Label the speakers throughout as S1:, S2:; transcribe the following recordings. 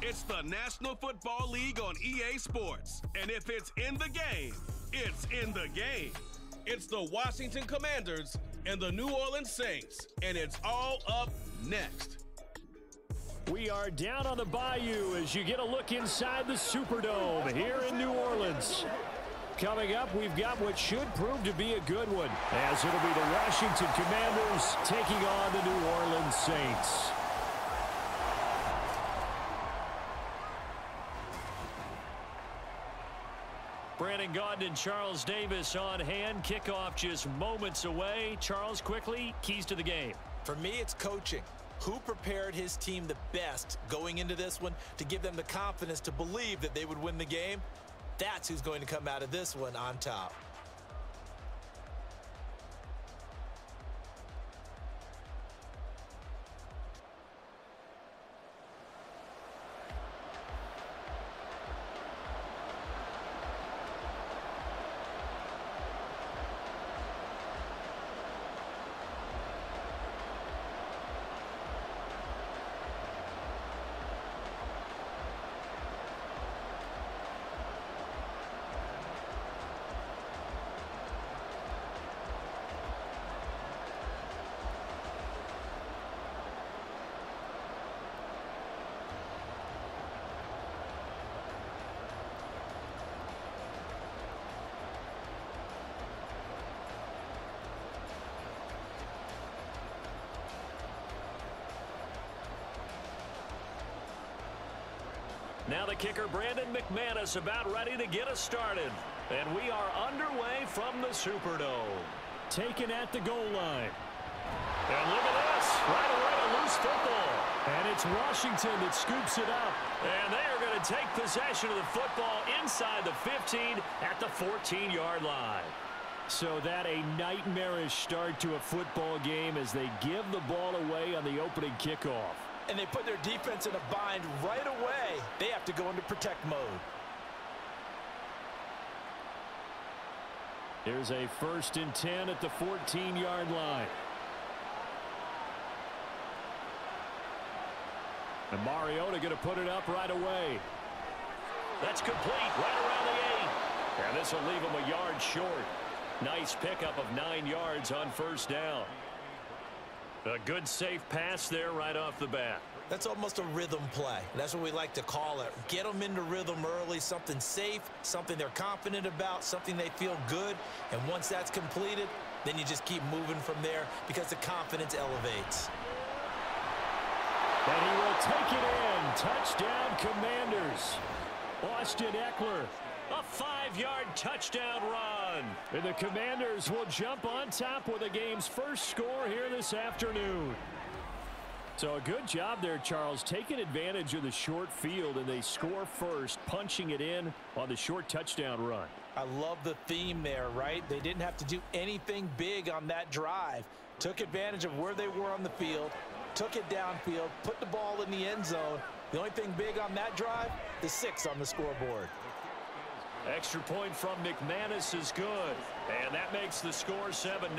S1: It's the National Football League on EA Sports. And if it's in the game, it's in the game. It's the Washington Commanders and the New Orleans Saints, and it's all up next.
S2: We are down on the bayou as you get a look inside the Superdome here in New Orleans. Coming up, we've got what should prove to be a good one, as it'll be the Washington Commanders taking on the New Orleans Saints. Brandon Gaudin and Charles Davis on hand. Kickoff just moments away. Charles, quickly, keys to the game.
S3: For me, it's coaching. Who prepared his team the best going into this one to give them the confidence to believe that they would win the game? That's who's going to come out of this one on top.
S2: Now the kicker, Brandon McManus, about ready to get us started. And we are underway from the Superdome. Taken at the goal line. And look at this. Right away, a loose football. And it's Washington that scoops it up. And they are going to take possession of the football inside the 15 at the 14-yard line. So that a nightmarish start to a football game as they give the ball away on the opening kickoff.
S3: And they put their defense in a bind right away. They have to go into protect mode.
S2: Here's a 1st and 10 at the 14-yard line. And Mariota going to put it up right away. That's complete right around the 8. And this will leave him a yard short. Nice pickup of 9 yards on 1st down. A good safe pass there right off the bat.
S3: That's almost a rhythm play. That's what we like to call it. Get them into rhythm early, something safe, something they're confident about, something they feel good. And once that's completed, then you just keep moving from there because the confidence elevates.
S2: And he will take it in. Touchdown, Commanders. Austin Eckler. A 5-yard touchdown run. And the Commanders will jump on top with the game's first score here this afternoon. So a good job there, Charles, taking advantage of the short field, and they score first, punching it in on the short touchdown run.
S3: I love the theme there, right? They didn't have to do anything big on that drive. Took advantage of where they were on the field, took it downfield, put the ball in the end zone. The only thing big on that drive, the 6 on the scoreboard.
S2: Extra point from McManus is good. And that makes the score 7-0.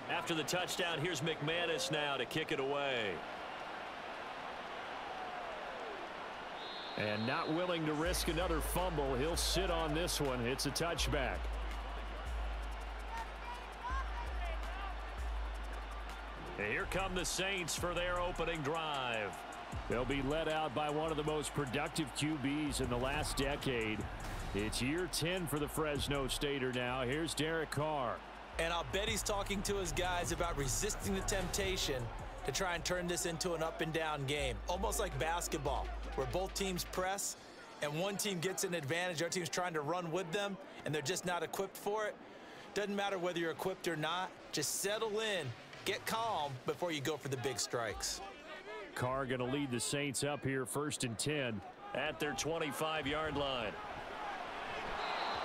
S2: After the touchdown, here's McManus now to kick it away. And not willing to risk another fumble. He'll sit on this one. It's a touchback. And here come the Saints for their opening drive. They'll be led out by one of the most productive QBs in the last decade. It's year 10 for the Fresno Stater now. Here's Derek Carr.
S3: And I'll bet he's talking to his guys about resisting the temptation to try and turn this into an up-and-down game. Almost like basketball, where both teams press and one team gets an advantage, our team's trying to run with them, and they're just not equipped for it. Doesn't matter whether you're equipped or not. Just settle in, get calm before you go for the big strikes.
S2: Carr going to lead the Saints up here 1st and 10 at their 25-yard line.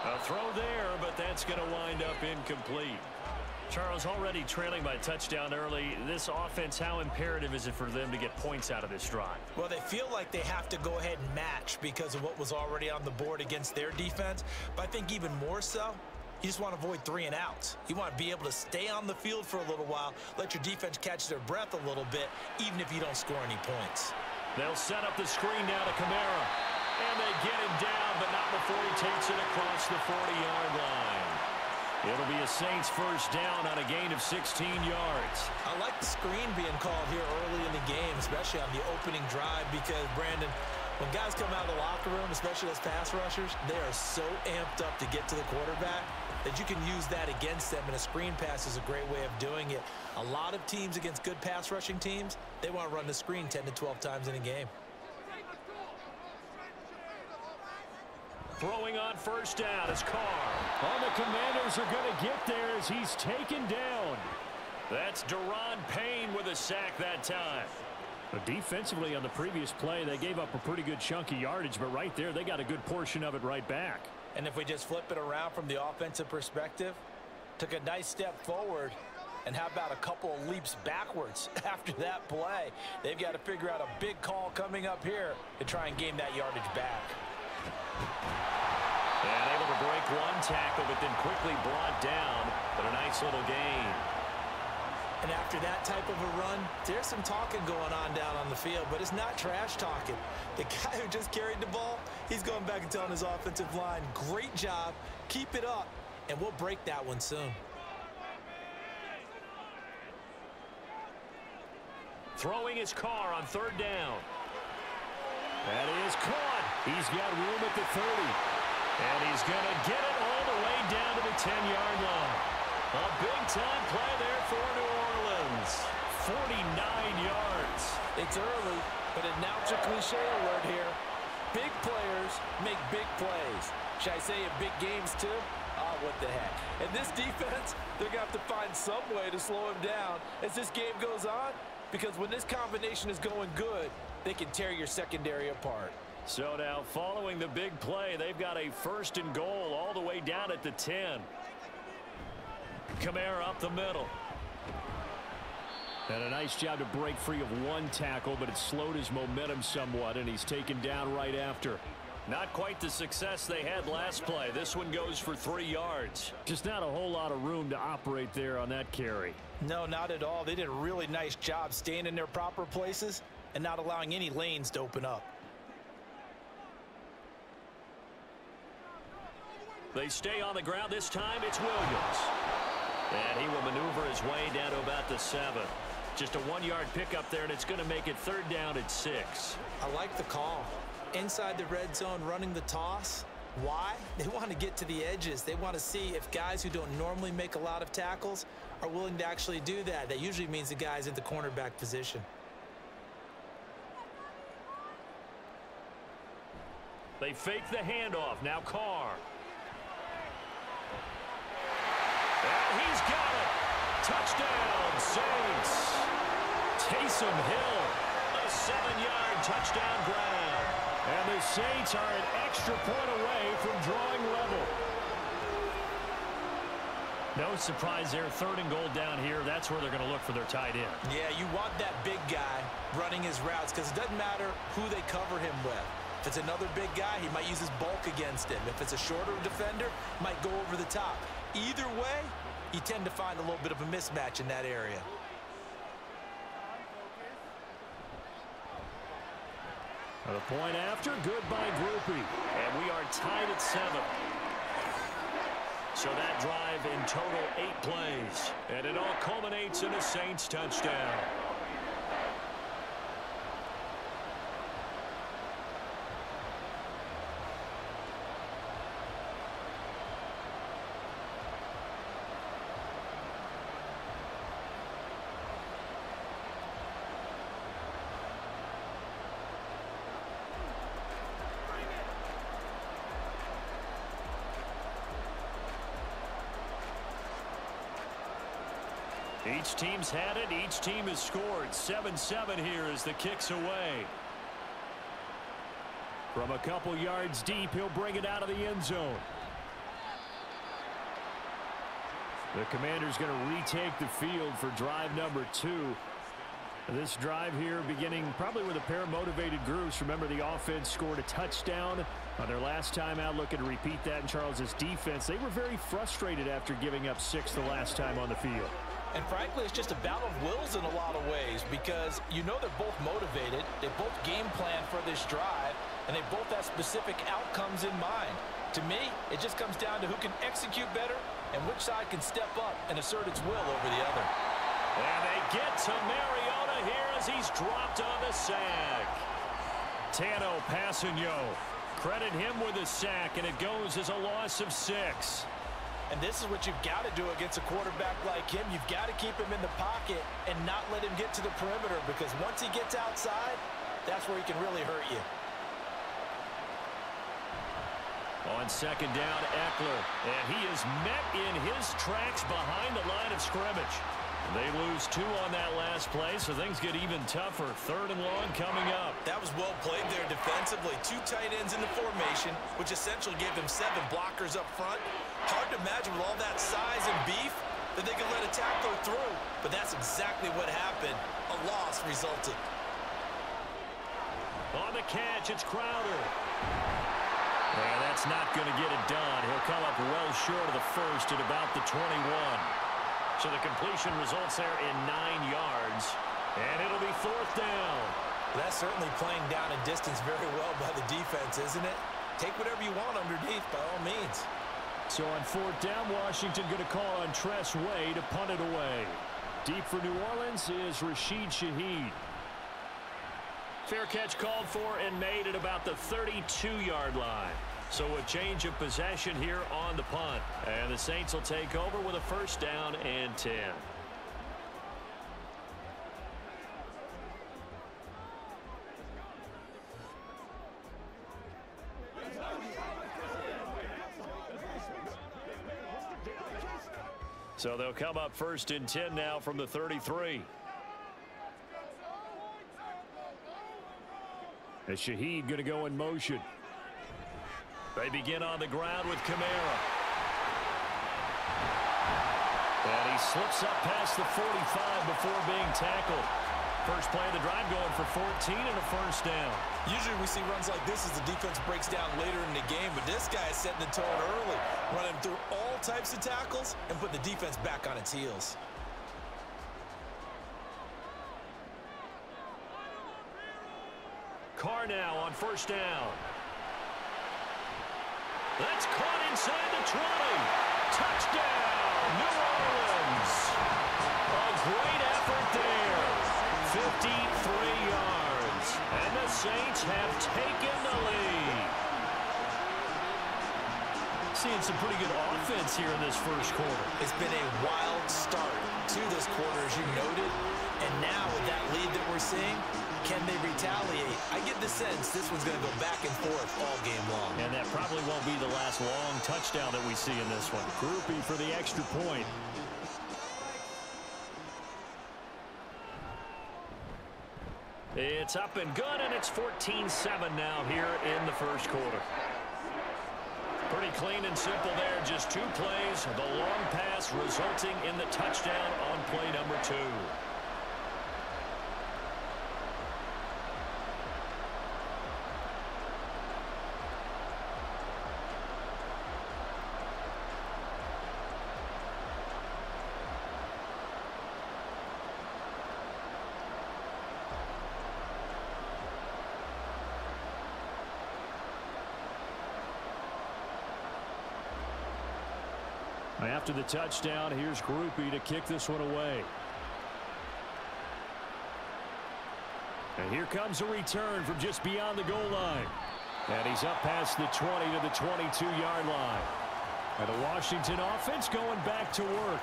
S2: A throw there, but that's going to wind up incomplete. Charles, already trailing by a touchdown early. This offense, how imperative is it for them to get points out of this drive?
S3: Well, they feel like they have to go ahead and match because of what was already on the board against their defense. But I think even more so, you just want to avoid 3 and outs. You want to be able to stay on the field for a little while, let your defense catch their breath a little bit, even if you don't score any points.
S2: They'll set up the screen now to Kamara. And they get him down, but not before he takes it across the 40-yard line. It'll be a Saints first down on a gain of 16 yards.
S3: I like the screen being called here early in the game, especially on the opening drive, because, Brandon, when guys come out of the locker room, especially those pass rushers, they are so amped up to get to the quarterback that you can use that against them, and a screen pass is a great way of doing it. A lot of teams against good pass rushing teams, they want to run the screen 10 to 12 times in a game.
S2: Throwing on first down is Carr.
S4: All the Commanders are going to get there as he's taken down.
S2: That's Deron Payne with a sack that time.
S4: But defensively on the previous play, they gave up a pretty good chunk of yardage, but right there, they got a good portion of it right back.
S3: And if we just flip it around from the offensive perspective, took a nice step forward, and how about a couple of leaps backwards after that play? They've got to figure out a big call coming up here to try and gain that yardage back.
S2: And able to break one tackle, but then quickly brought down, but a nice little gain.
S3: And after that type of a run, there's some talking going on down on the field, but it's not trash talking. The guy who just carried the ball, he's going back and telling his offensive line, great job, keep it up, and we'll break that one soon.
S2: Throwing his Carr on third down. That is caught. He's got room at the 30. And he's going to get it all the way down to the 10-yard line. A big-time play there for New Orleans. 49 yards.
S3: It's early, but announcer cliche alert here. Big players make big plays. Should I say in big games too? Oh, what the heck. And this defense, they're going to have to find some way to slow him down as this game goes on. Because when this combination is going good, they can tear your secondary apart.
S2: So now, following the big play, they've got a first and goal all the way down at the 10. Kamara up the middle.
S4: And a nice job to break free of one tackle, but it slowed his momentum somewhat, and he's taken down right after.
S2: Not quite the success they had last play. This one goes for 3 yards.
S4: Just not a whole lot of room to operate there on that carry.
S3: No, not at all. They did a really nice job staying in their proper places and not allowing any lanes to open up.
S2: They stay on the ground. This time it's Williams. And he will maneuver his way down to about the 7. Just a 1-yard pickup there, and it's going to make it third down at 6.
S3: I like the call. Inside the red zone running the toss. Why? They want to get to the edges. They want to see if guys who don't normally make a lot of tackles are willing to actually do that. That usually means the guy's in the cornerback position.
S2: They fake the handoff. Now Carr. And he's got it. Touchdown, Saints. Taysom Hill. A 7-yard touchdown grab.
S4: And the Saints are an extra point away from drawing level.
S2: No surprise there. Third and goal down here. That's where they're going to look for their tight end.
S3: Yeah, you want that big guy running his routes because it doesn't matter who they cover him with. If it's another big guy, he might use his bulk against him. If it's a shorter defender, might go over the top. Either way, you tend to find a little bit of a mismatch in that area.
S4: The point after, goodbye groupie.
S2: And we are tied at 7. So that drive in total 8 plays. And it all culminates in a Saints touchdown. Each team's had it. Each team has scored. 7-7 here as the kick's away.
S4: From a couple yards deep, he'll bring it out of the end zone. The Commanders going to retake the field for drive number 2. This drive here beginning probably with a pair of motivated groups. Remember, the offense scored a touchdown on their last time out, looking to repeat that in Charles's defense. They were very frustrated after giving up 6 the last time on the field.
S3: And frankly, it's just a battle of wills in a lot of ways, because you know they're both motivated, they both game plan for this drive, and they both have specific outcomes in mind. To me, it just comes down to who can execute better and which side can step up and assert its will over the other.
S2: And they get to Mariota here as he's dropped on the sack.
S4: Tano Passanio. Credit him with a sack, and it goes as a loss of 6.
S3: And this is what you've got to do against a quarterback like him. You've got to keep him in the pocket and not let him get to the perimeter, because once he gets outside, that's where he can really hurt you.
S2: On second down, Eckler. And he is met in his tracks behind the line of scrimmage. They lose 2 on that last play, so things get even tougher. 3rd and long coming up.
S3: That was well played there defensively. 2 tight ends in the formation, which essentially gave them 7 blockers up front. Hard to imagine with all that size and beef that they could let a tackler through, but that's exactly what happened. A loss resulted.
S2: On the catch, it's Crowder. Yeah, that's not going to get it done. He'll come up well short of the first at about the 21. So the completion results there in 9 yards, and it'll be 4th down.
S3: That's certainly playing down in distance very well by the defense, isn't it? Take whatever you want underneath, by all means.
S4: So on 4th down, Washington going to call on Tress Way to punt it away. Deep for New Orleans is Rashid Shaheed.
S2: Fair catch called for and made at about the 32-yard line. So a change of possession here on the punt. And the Saints will take over with a 1st down and 10. So they'll come up 1st and 10 now from the 33.
S4: As Shaheed going to go in motion.
S2: They begin on the ground with Kamara. And he slips up past the 45 before being tackled. First play of the drive going for 14 and a 1st down.
S3: Usually we see runs like this as the defense breaks down later in the game, but this guy is setting the tone early, running through all types of tackles and put the defense back on its heels.
S2: Carr now on 1st down. That's caught inside the 20. Touchdown, New Orleans. A great effort there. 53 yards. And the Saints have taken the lead.
S4: Seeing some pretty good offense here in this first quarter.
S3: It's been a wild start to this quarter, as you noted. And now with that lead that we're seeing, can they retaliate? I get the sense this one's going to go back and forth all game long.
S4: And that probably won't be the last long touchdown that we see in this one. Groupie for the extra point.
S2: It's up and good, and it's 14-7 now here in the first quarter. Pretty clean and simple there. Just 2 plays. The long pass resulting in the touchdown on play number 2.
S4: After the touchdown, here's Groupie to kick this one away. And here comes a return from just beyond the goal line. And he's up past the 20 to the 22-yard line. And the Washington offense going back to work.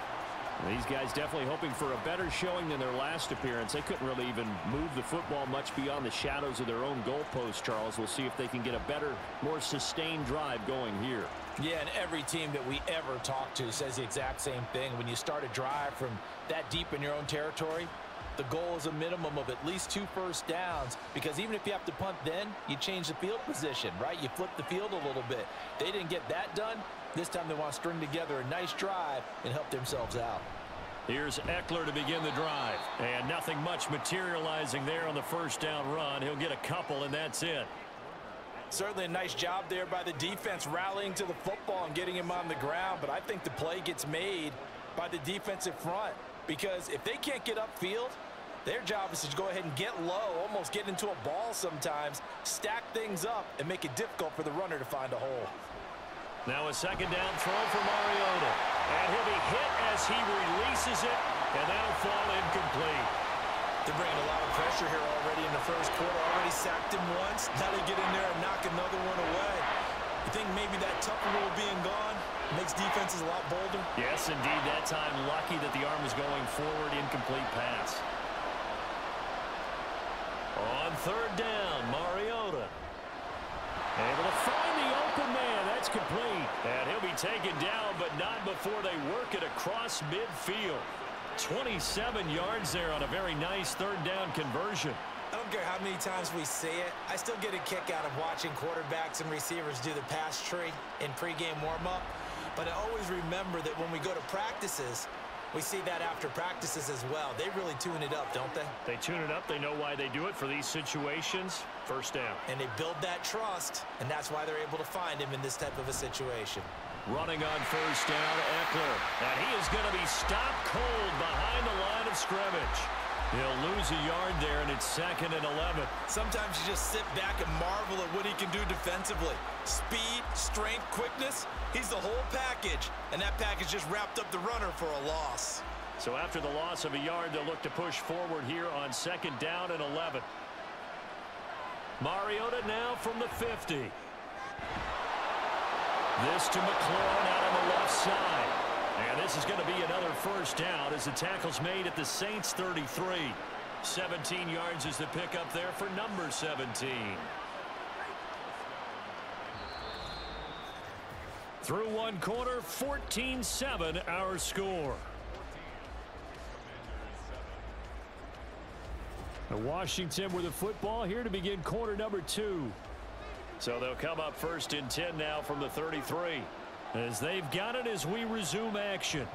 S4: And these guys definitely hoping for a better showing than their last appearance. They couldn't really even move the football much beyond the shadows of their own goalpost, Charles. We'll see if they can get a better, more sustained drive going here.
S3: Yeah, and every team that we ever talk to says the exact same thing. When you start a drive from that deep in your own territory, The goal is a minimum of at least 2 first downs, because even if you have to punt then, you change the field position, right? You flip the field a little bit. They didn't get that done. This time they want to string together a nice drive and help themselves out.
S2: Here's Eckler to begin the drive. And nothing much materializing there on the first down run. He'll get a couple, and that's it.
S3: Certainly a nice job there by the defense rallying to the football and getting him on the ground, but I think the play gets made by the defensive front, because if they can't get upfield, their job is to go ahead and get low, almost get into a ball sometimes, stack things up, and make it difficult for the runner to find a hole.
S2: Now a second down throw for Mariota. And he'll be hit as he releases it, and that'll fall incomplete.
S3: They're bringing a lot of pressure here already in the first quarter. Already sacked him once. Now they get in there and knock another one away. You think maybe that Tucker rule being gone makes defenses a lot bolder?
S2: Yes, indeed. That time, lucky that the arm was going forward. Incomplete pass. On third down, Mariota. Able to find the open man. That's complete. And he'll be taken down, but not before they work it across midfield. 27 yards there on a very nice third down conversion.
S3: I don't care how many times we see it. I still get a kick out of watching quarterbacks and receivers do the pass tree in pregame warm-up. But I always remember that when we go to practices, we see that after practices as well. They really tune it up, don't they?
S2: They tune it up. They know why they do it for these situations. First down.
S3: And they build that trust, and that's why they're able to find him in this type of a situation.
S2: Running on first down, Eckler. And he is going to be stopped cold behind the line of scrimmage. He'll lose a yard there, and it's 2nd and 11.
S3: Sometimes you just sit back and marvel at what he can do defensively. Speed, strength, quickness, he's the whole package. And that package just wrapped up the runner for a loss.
S2: So after the loss of a yard, they'll look to push forward here on 2nd down and 11. Mariota now from the 50. This to McLaurin out on the left side. And this is going to be another first down as the tackle's made at the Saints 33. 17 yards is the pickup there for number 17. Through one quarter, 14-7 our score. Washington with the football here to begin quarter number 2. So they'll come up 1st and 10 now from the 33. As they've got it as we resume action.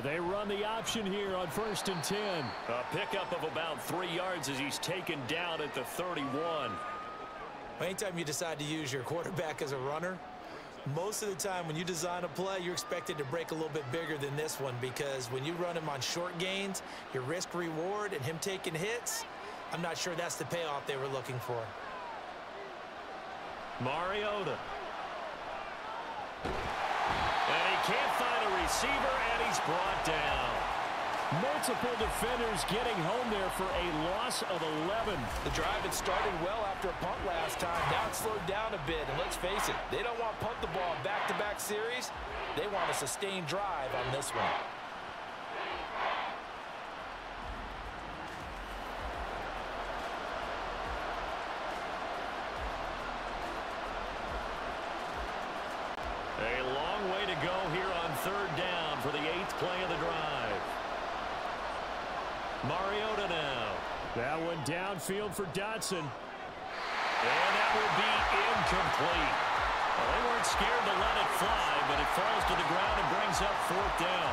S2: They run the option here on 1st and 10. A pickup of about 3 yards as he's taken down at the 31.
S3: Anytime you decide to use your quarterback as a runner, most of the time when you design a play, you're expected to break a little bit bigger than this one, because when you run him on short gains, your risk reward and him taking hits, I'm not sure that's the payoff they were looking for.
S2: Mariota. And he can't find a receiver, and he's brought down.
S4: Multiple defenders getting home there for a loss of 11.
S3: The drive had started well after a punt last time. Now it's slowed down a bit, and let's face it, they don't want to punt the ball back-to-back series. They want a sustained drive on this one.
S2: A long way to go here on third down for the 8th play of the drive. Mariota now.
S4: That one downfield for Dotson.
S2: And that will be incomplete. Well, they weren't scared to let it fly, but it falls to the ground and brings up 4th down.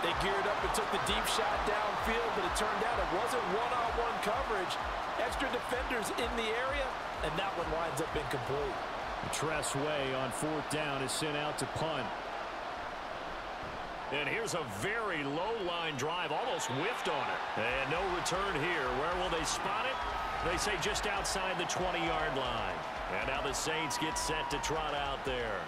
S3: They geared up and took the deep shot downfield, but it turned out it wasn't one-on-one coverage. Extra defenders in the area, and that one winds up incomplete.
S4: Tress Way on 4th down is sent out to punt.
S2: And here's a very low-line drive, almost whiffed on it. And no return here. Where will they spot it? They say just outside the 20-yard line. And now the Saints get set to trot out there.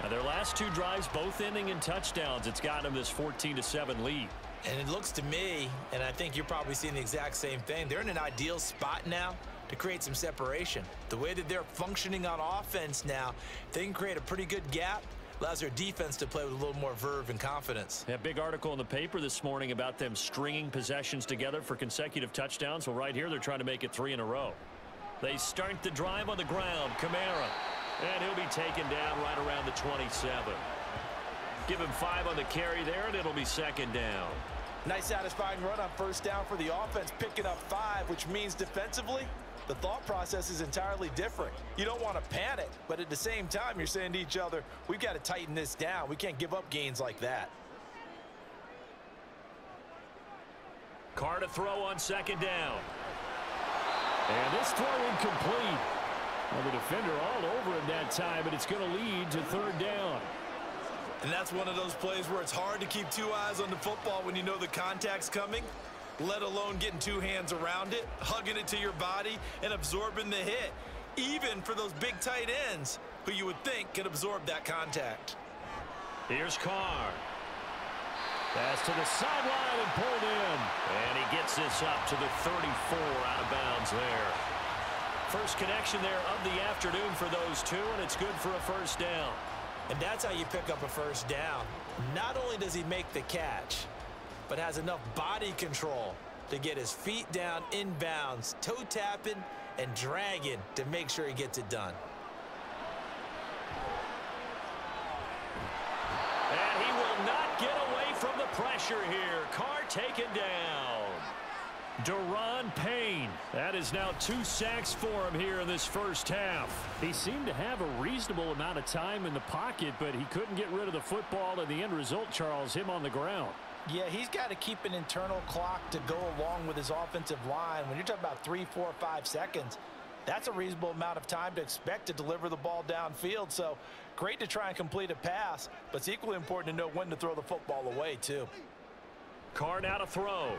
S2: Now their last 2 drives, both ending in touchdowns. It's gotten them this 14-7 lead.
S3: And it looks to me, and I think you're probably seeing the exact same thing, they're in an ideal spot now to create some separation. The way that they're functioning on offense now, they can create a pretty good gap. Allows their defense to play with a little more verve and confidence.
S2: A big article in the paper this morning about them stringing possessions together for consecutive touchdowns. Well, right here, they're trying to make it 3 in a row. They start the drive on the ground. Kamara. And he'll be taken down right around the 27. Give him 5 on the carry there, and it'll be 2nd down.
S3: Nice satisfying run on first down for the offense, picking up 5, which means defensively, the thought process is entirely different. You don't want to panic, but at the same time, you're saying to each other, we've got to tighten this down. We can't give up gains like that.
S2: Carr to throw on second down. And this throw incomplete. Well, the defender all over him that time, but it's going to lead to third down.
S3: And that's one of those plays where it's hard to keep 2 eyes on the football when you know the contact's coming, let alone getting 2 hands around it, hugging it to your body, and absorbing the hit, even for those big tight ends who you would think could absorb that contact.
S2: Here's Carr. Pass to the sideline and pulled in. And he gets this up to the 34 out of bounds there. First connection there of the afternoon for those two, and it's good for a first down.
S3: And that's how you pick up a first down. Not only does he make the catch, but has enough body control to get his feet down inbounds, toe tapping and dragging to make sure he gets it done.
S2: And he will not get away from the pressure here. Carr taken down. Daron Payne. That is now 2 sacks for him here in this first half.
S4: He seemed to have a reasonable amount of time in the pocket, but he couldn't get rid of the football, and the end result, Charles, him on the ground.
S3: Yeah, he's got to keep an internal clock to go along with his offensive line. When you're talking about 3, 4, 5 seconds, that's a reasonable amount of time to expect to deliver the ball downfield. So great to try and complete a pass, but it's equally important to know when to throw the football away, too.
S2: Carr now to throw.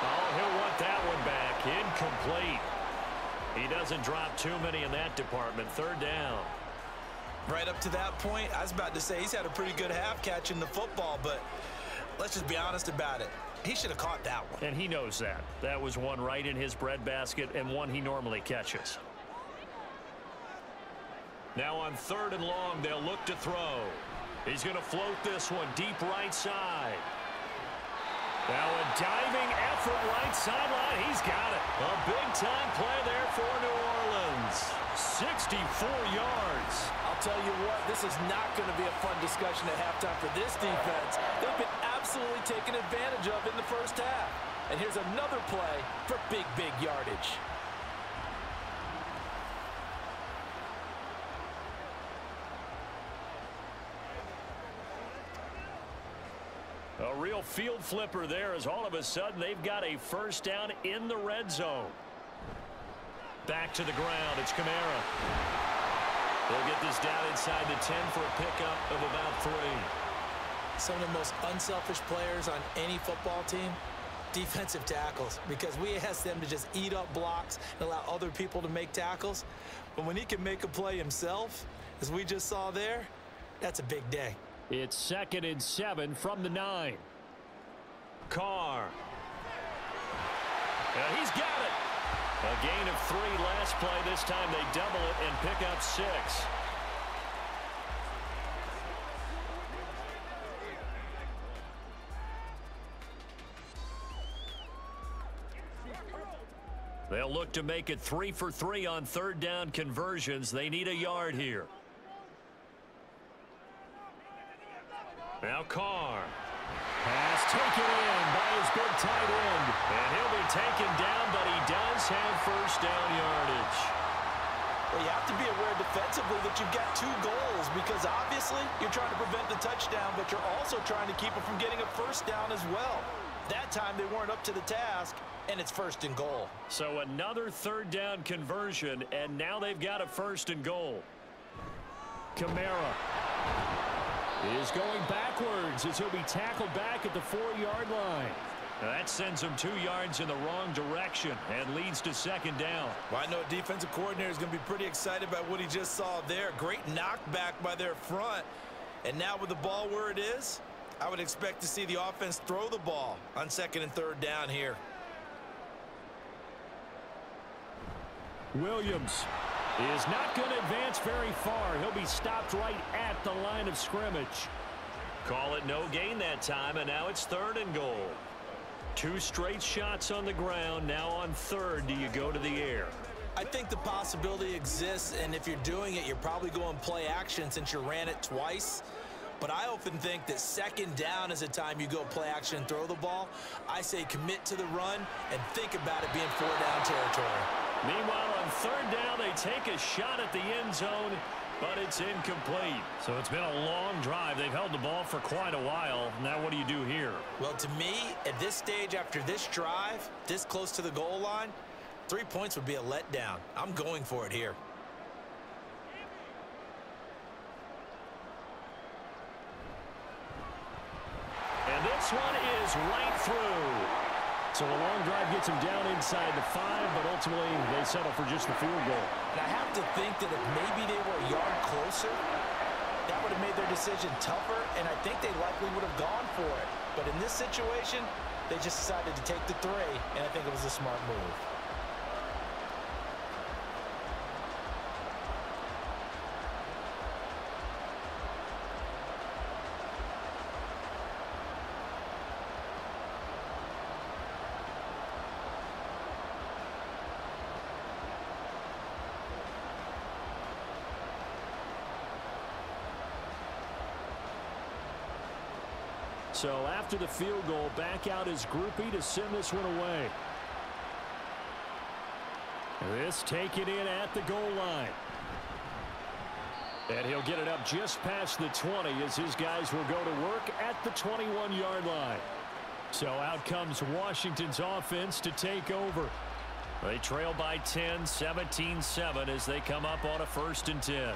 S2: Oh, he'll want that one back. Incomplete. He doesn't drop too many in that department. Third down.
S3: Right up to that point, I was about to say he's had a pretty good half catching the football, but let's just be honest about it. He should have caught that one.
S2: And he knows that. That was one right in his breadbasket and one he normally catches. Now on third and long, they'll look to throw. He's going to float this one deep right side. Now a diving effort right sideline. He's got it. A big-time play there for New Orleans. 64 yards.
S3: I'll tell you what, this is not going to be a fun discussion at halftime for this defense. They've been absolutely taken advantage of in the first half. And here's another play for big, big yardage.
S2: A real field flipper there as all of a sudden they've got a first down in the red zone. Back to the ground. It's Kamara. They'll get this down inside the 10 for a pickup of about 3.
S3: Some of the most unselfish players on any football team, defensive tackles, because we ask them to just eat up blocks and allow other people to make tackles. But when he can make a play himself, as we just saw there, that's a big day.
S4: It's 2nd and 7 from the 9.
S2: Carr. He's got it. A gain of 3 last play. This time they double it and pick up 6. They'll look to make it 3 for 3 on third down conversions. They need a yard here. Now Carr. Pass taken in by his big tight end. And he'll be taken down, but he does have first down yardage.
S3: Well, you have to be aware defensively that you've got 2 goals, because obviously you're trying to prevent the touchdown, but you're also trying to keep it from getting a first down as well. That time they weren't up to the task, and it's 1st and goal.
S2: So another third down conversion, and now they've got a 1st and goal.
S4: Kamara is going backwards as he'll be tackled back at the 4-yard line.
S2: That sends him 2 yards in the wrong direction and leads to 2nd down.
S3: Well, I know a defensive coordinator is going to be pretty excited about what he just saw there. Great knockback by their front. And now with the ball where it is, I would expect to see the offense throw the ball on 2nd and 3rd down here.
S4: Williams is not going to advance very far. He'll be stopped right at the line of scrimmage.
S2: Call it no gain that time, and now it's 3rd and goal. 2 straight shots on the ground. Now on 3rd, do you go to the air?
S3: I think the possibility exists, and if you're doing it, you're probably going play action since you ran it twice. But I often think that second down is a time you go play action and throw the ball. I say commit to the run and think about it being 4-down territory.
S2: Meanwhile, on third down, they take a shot at the end zone, but it's incomplete. So it's been a long drive. They've held the ball for quite a while. Now what do you do here?
S3: Well, to me, at this stage, after this drive, this close to the goal line, 3 points would be a letdown. I'm going for it here.
S2: And this one is right through.
S4: So a long drive gets him down inside the 5, but ultimately they settle for just the field goal.
S3: And I have to think that if maybe they were a yard closer, that would have made their decision tougher, and I think they likely would have gone for it. But in this situation, they just decided to take the 3, and I think it was a smart move.
S4: So after the field goal, back out his groupie to send this one away. This taken in at the goal line. And he'll get it up just past the 20 as his guys will go to work at the 21-yard line. So out comes Washington's offense to take over.
S2: They trail by 10, 17-7 as they come up on a 1st and 10.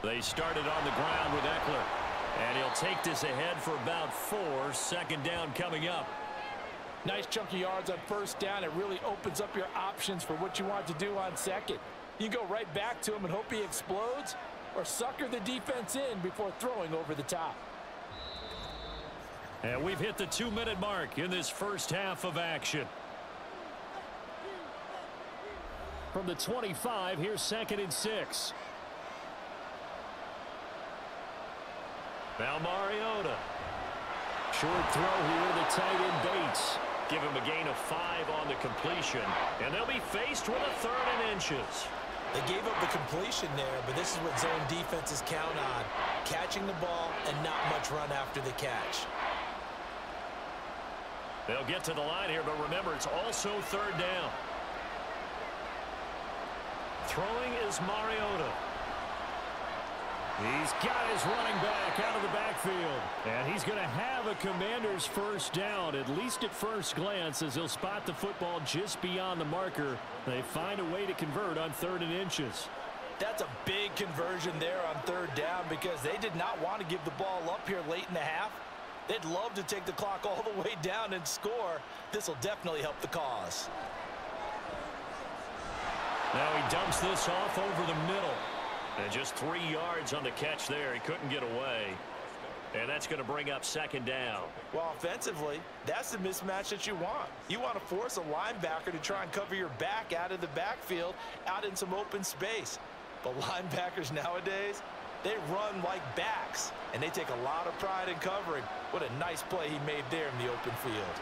S2: They started on the ground with Eckler. And he'll take this ahead for about 4. 2nd down coming up.
S5: Nice chunky yards on 1st down. It really opens up your options for what you want to do on 2nd. You go right back to him and hope he explodes, or sucker the defense in before throwing over the top.
S2: And we've hit the 2-minute mark in this first half of action.
S4: From the 25, here's 2nd and 6.
S2: Now Mariota.
S4: Short throw here, the tight end Bates.
S2: Give him a gain of 5 on the completion. And they'll be faced with a 3rd and inches.
S3: They gave up the completion there, but this is what zone defenses count on. Catching the ball and not much run after the catch.
S2: They'll get to the line here, but remember, it's also 3rd down. Throwing is Mariota.
S4: He's got his running back out of the backfield. And he's going to have a Commander's 1st down, at least at first glance, as he'll spot the football just beyond the marker. They find a way to convert on 3rd and inches.
S3: That's a big conversion there on 3rd down because they did not want to give the ball up here late in the half. They'd love to take the clock all the way down and score. This will definitely help the cause.
S2: Now he dumps this off over the middle. And just 3 yards on the catch there. He couldn't get away. And that's going to bring up 2nd down.
S3: Well, offensively, that's the mismatch that you want. You want to force a linebacker to try and cover your back out of the backfield, out in some open space. But linebackers nowadays, they run like backs, and they take a lot of pride in covering. What a nice play he made there in the open field.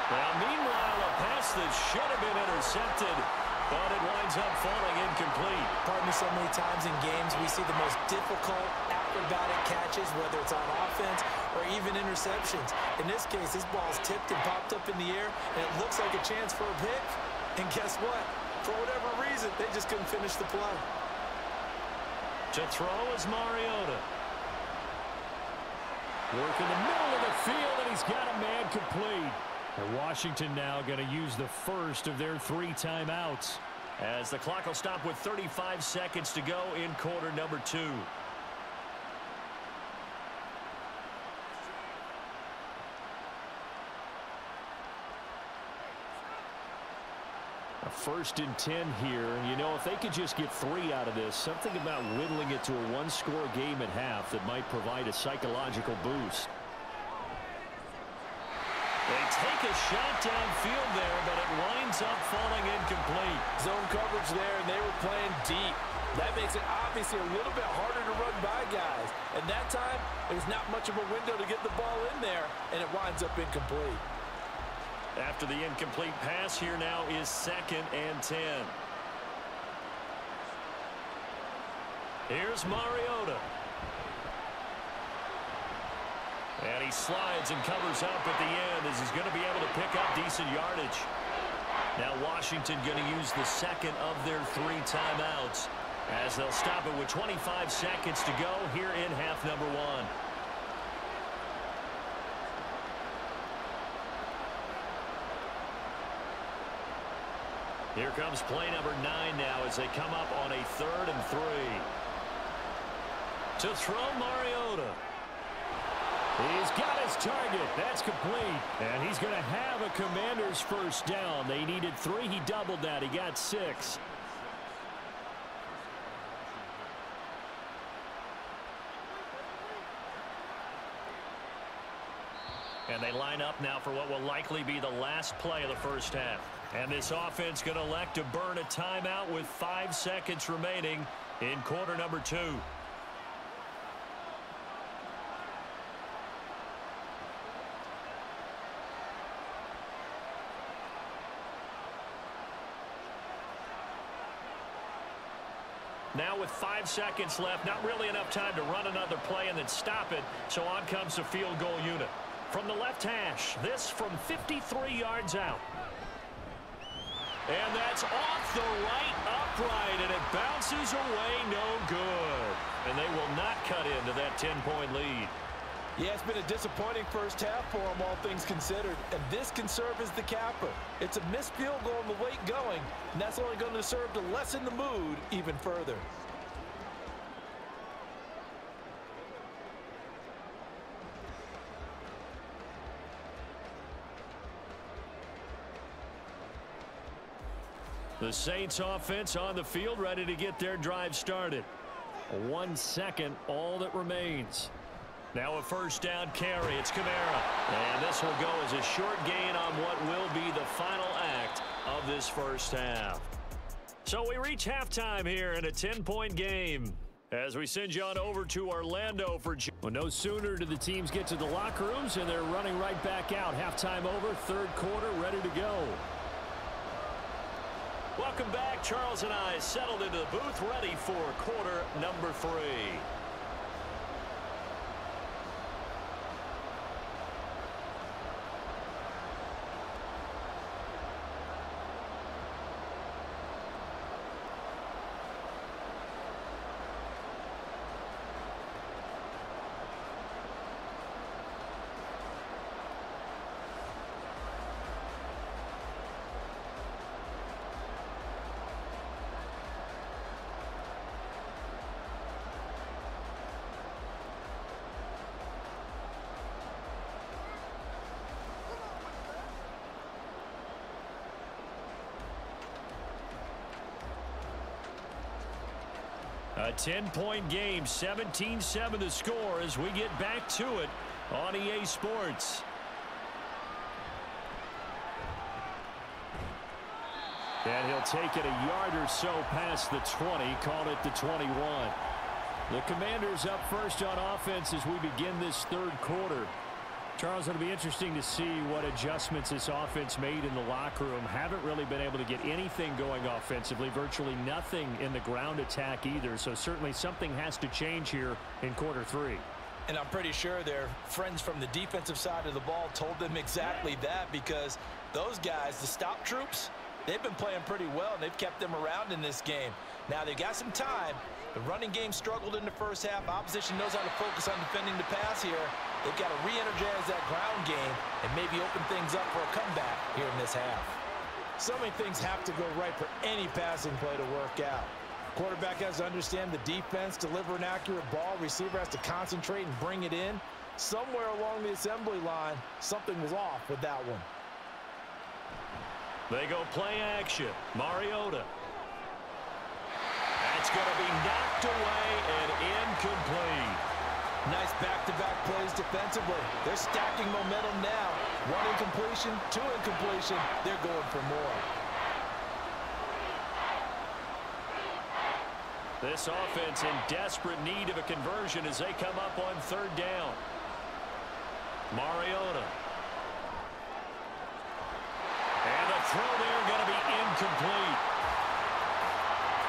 S2: Now, meanwhile, a pass that should have been intercepted, but it winds up falling incomplete.
S3: Pardon me, so many times in games we see the most difficult acrobatic catches, whether it's on offense or even interceptions. In this case, this ball's tipped and popped up in the air, and it looks like a chance for a pick. And guess what? For whatever reason, they just couldn't finish the play.
S2: To throw is Mariota.
S4: Work in the middle of the field, and he's got a man complete. And Washington now going to use the first of their 3 timeouts.
S2: As the clock will stop with 35 seconds to go in quarter number 2.
S4: A 1st and 10 here. And, you know, if they could just get 3 out of this, something about whittling it to a 1-score game at half that might provide a psychological boost.
S2: They take a shot downfield there, but it winds up falling incomplete.
S5: Zone coverage there, and they were playing deep. That makes it obviously a little bit harder to run by guys. And that time, there's not much of a window to get the ball in there, and it winds up incomplete.
S2: After the incomplete pass, here now is 2nd and 10. Here's Mariota. And he slides and covers up at the end as he's going to be able to pick up decent yardage. Now Washington going to use the second of their 3 timeouts as they'll stop it with 25 seconds to go here in half number 1. Here comes play number 9 now as they come up on a 3rd and 3. To throw Mariota.
S4: He's got his target. That's complete. And he's going to have a Commander's first down. They needed 3. He doubled that. He got 6.
S2: And they line up now for what will likely be the last play of the first half. And this offense going to elect to burn a timeout with 5 seconds remaining in quarter number 2. Now with 5 seconds left, not really enough time to run another play and then stop it. So on comes the field goal unit. From the left hash, this from 53 yards out. And that's off the right upright, and it bounces away no good. And they will not cut into that 10-point lead.
S5: Yeah, it's been a disappointing first half for them, all things considered. And this can serve as the capper. It's a missed field goal in the late going, and that's only going to serve to lessen the mood even further.
S2: The Saints offense on the field, ready to get their drive started.
S4: 1 second, all that remains.
S2: Now a first down carry. It's Kamara. And this will go as a short gain on what will be the final act of this first half. So we reach halftime here in a 10-point game as we send you on over to Orlando for...
S4: Well, no sooner do the teams get to the locker rooms, and they're running right back out. Halftime over, 3rd quarter, ready to go.
S2: Welcome back. Charles and I settled into the booth, ready for quarter number 3. A 10-point game, 17-7 the score as we get back to it on EA Sports.
S4: And he'll take it a yard or so past the 20, called it the 21. The Commanders up first on offense as we begin this 3rd quarter. Charles, it'll be interesting to see what adjustments this offense made in the locker room. Haven't really been able to get anything going offensively, virtually nothing in the ground attack either. So certainly something has to change here in quarter 3.
S3: And I'm pretty sure their friends from the defensive side of the ball told them exactly that, because those guys, the stop troops, they've been playing pretty well, and they've kept them around in this game. Now, they've got some time. The running game struggled in the first half. Opposition knows how to focus on defending the pass here. They've got to re-energize that ground game and maybe open things up for a comeback here in this half. So many things have to go right for any passing play to work out. Quarterback has to understand the defense, deliver an accurate ball. Receiver has to concentrate and bring it in. Somewhere along the assembly line, something was off with that one.
S2: They go play action. Mariota. That's going to be knocked away and incomplete.
S3: Nice back-to-back plays defensively. They're stacking momentum now. One incompletion, two incompletion, they're going for more.
S2: This offense in desperate need of a conversion as they come up on third down. Mariota. And the throw there going to be incomplete.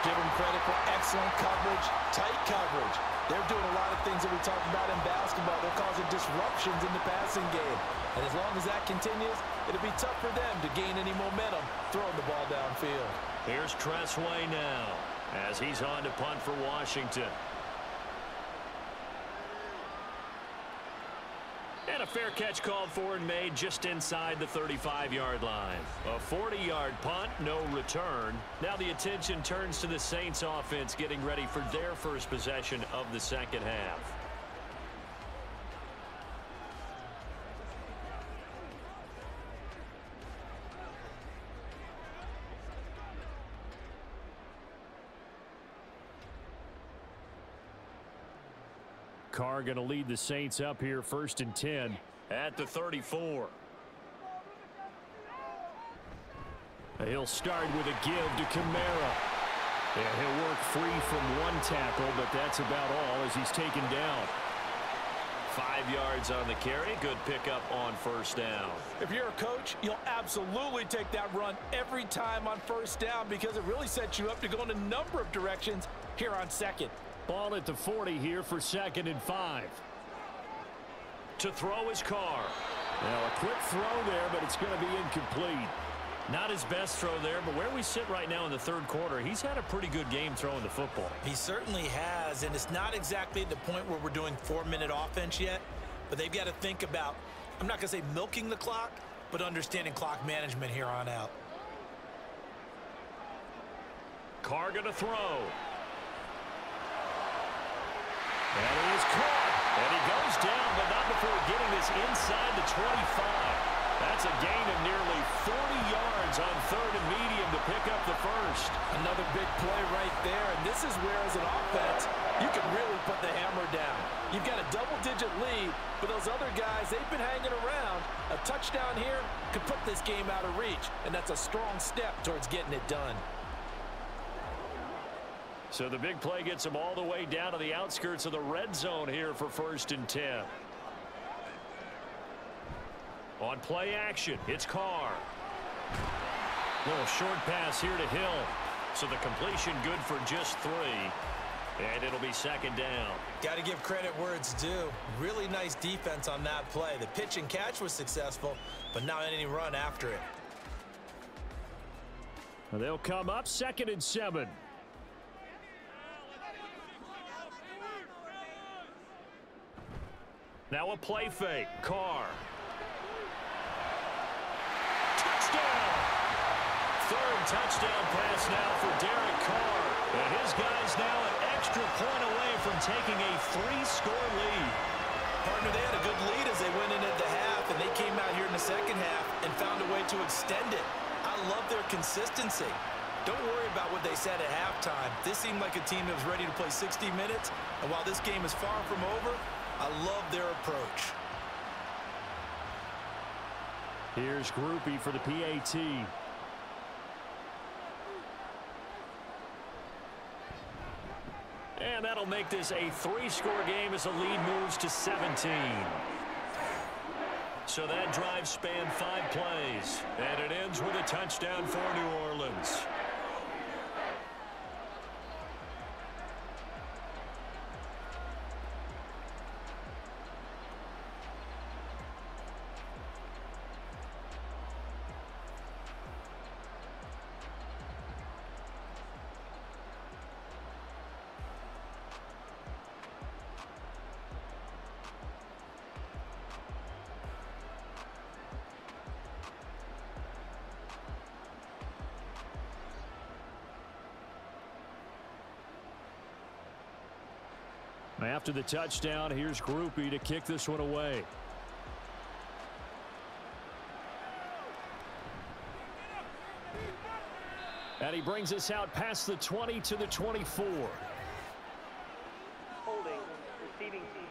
S3: Give them credit for excellent coverage, tight coverage. They're doing a lot of things that we talked about in basketball. They're causing disruptions in the passing game. And as long as that continues, it'll be tough for them to gain any momentum throwing the ball downfield.
S2: Here's Tressway now as he's on to punt for Washington. And a fair catch called for and made just inside the 35-yard line. A 40-yard punt, no return. Now the attention turns to the Saints offense getting ready for their first possession of the second half.
S4: Carr going to lead the Saints up here, 1st and 10.
S2: At the 34.
S4: He'll start with a give to Kamara. And he'll work free from one tackle, but that's about all as he's taken down.
S2: 5 yards on the carry. Good pickup on first down.
S3: If you're a coach, you'll absolutely take that run every time on first down because it really sets you up to go in a number of directions here on second.
S4: Ball at the 40 here for 2nd and 5.
S2: To throw his Carr.
S4: Now a quick throw there, but it's going to be incomplete.
S2: Not his best throw there, but where we sit right now in the third quarter, he's had a pretty good game throwing the football.
S3: He certainly has, and it's not exactly the point where we're doing 4-minute offense yet, but they've got to think about, I'm not going to say milking the clock, but understanding clock management here on out.
S2: Carr going to throw.
S4: And he is caught.
S2: And he goes down, but not before getting this inside the 25. That's a gain of nearly 40 yards on 3rd and medium to pick up the first.
S3: Another big play right there, and this is where, as an offense, you can really put the hammer down. You've got a double-digit lead, but those other guys, they've been hanging around. A touchdown here could put this game out of reach, and that's a strong step towards getting it done.
S2: So the big play gets him all the way down to the outskirts of the red zone here for 1st and 10. On play action, it's Carr. Little short pass here to Hill. So the completion good for just 3. And it'll be 2nd down.
S3: Got to give credit where it's due. Really nice defense on that play. The pitch and catch was successful, but not any run after it.
S4: They'll come up 2nd and 7.
S2: Now a play fake. Carr. Touchdown! 3rd touchdown pass now for Derek Carr. And his guy's now an extra point away from taking a 3-score lead.
S3: Partner, they had a good lead as they went in at the half, and they came out here in the second half and found a way to extend it. I love their consistency. Don't worry about what they said at halftime. This seemed like a team that was ready to play 60 minutes, and while this game is far from over, I love their approach.
S4: Here's Groupie for the PAT.
S2: And that'll make this a 3-score game as the lead moves to 17. So that drive spanned 5 plays. And it ends with a touchdown for New Orleans.
S4: After the touchdown, here's Groupie to kick this one away. And he brings us out past the 20 to the 24.
S6: Holding, receiving team.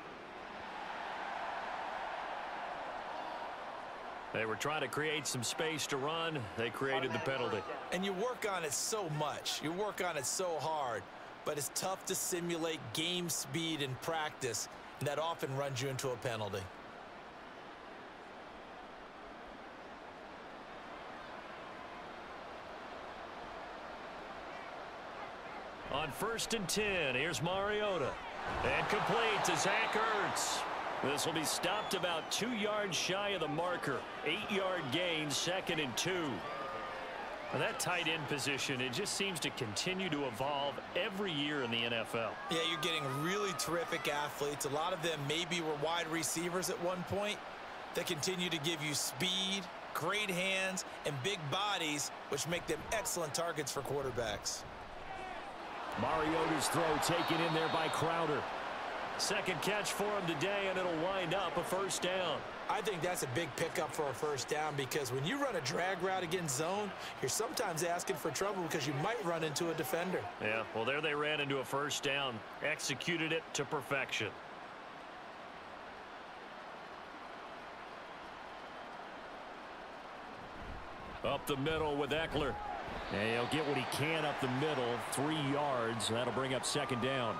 S2: They were trying to create some space to run. They created the penalty.
S3: And you work on it so much. You work on it so hard. But it's tough to simulate game speed in practice. And that often runs you into a penalty.
S2: On 1st and 10, here's Mariota. And complete to Zach Ertz. This will be stopped about 2 yards shy of the marker. 8-yard gain, 2nd and 2.
S4: Well, that tight end position, it just seems to continue to evolve every year in the NFL.
S3: Yeah, you're getting really terrific athletes. A lot of them maybe were wide receivers at one point. They continue to give you speed, great hands, and big bodies, which make them excellent targets for quarterbacks.
S4: Mariota's throw taken in there by Crowder.
S2: Second catch for him today, and it'll wind up a first down.
S3: I think that's a big pickup for a first down because when you run a drag route against zone, you're sometimes asking for trouble because you might run into a defender.
S2: Yeah, well, there they ran into a first down. Executed it to perfection.
S4: Up the middle with Eckler. And he'll get what he can up the middle, 3 yards. That'll bring up 2nd down.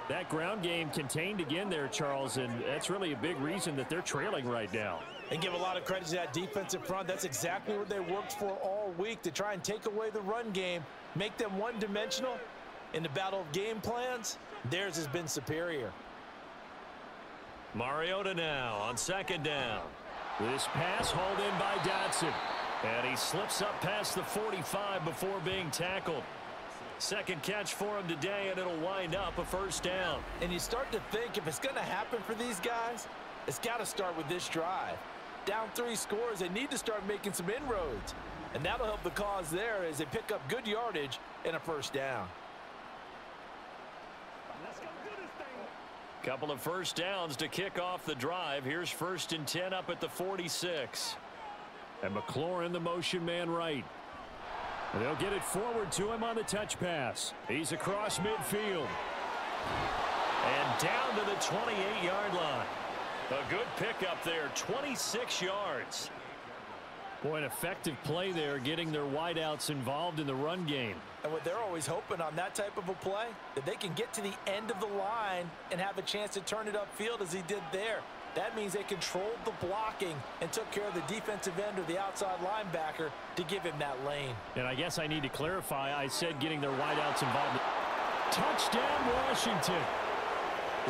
S4: That ground game contained again there, Charles, and that's really a big reason that they're trailing right now.
S3: And give a lot of credit to that defensive front. That's exactly what they worked for all week, to try and take away the run game, make them one-dimensional. In the battle of game plans, theirs has been superior.
S2: Mariota now on 2nd down.
S4: This pass hauled in by Dotson.
S2: And he slips up past the 45 before being tackled. Second catch for him today, and it'll wind up a first down.
S3: And you start to think if it's going to happen for these guys, it's got to start with this drive. Down 3 scores, they need to start making some inroads. And that'll help the cause there as they pick up good yardage and a first down.
S2: Couple of first downs to kick off the drive. Here's 1st and 10 up at the 46.
S4: And McLaurin, the motion man right. And they'll get it forward to him on the touch pass. He's across midfield.
S2: And down to the 28-yard line. A good pickup there, 26 yards.
S4: Boy, an effective play there, getting their wideouts involved in the run game.
S3: And what they're always hoping on that type of a play, that they can get to the end of the line and have a chance to turn it upfield as he did there. That means they controlled the blocking and took care of the defensive end or the outside linebacker to give him that lane.
S4: And I guess I need to clarify, I said getting their wideouts involved. Touchdown, Washington.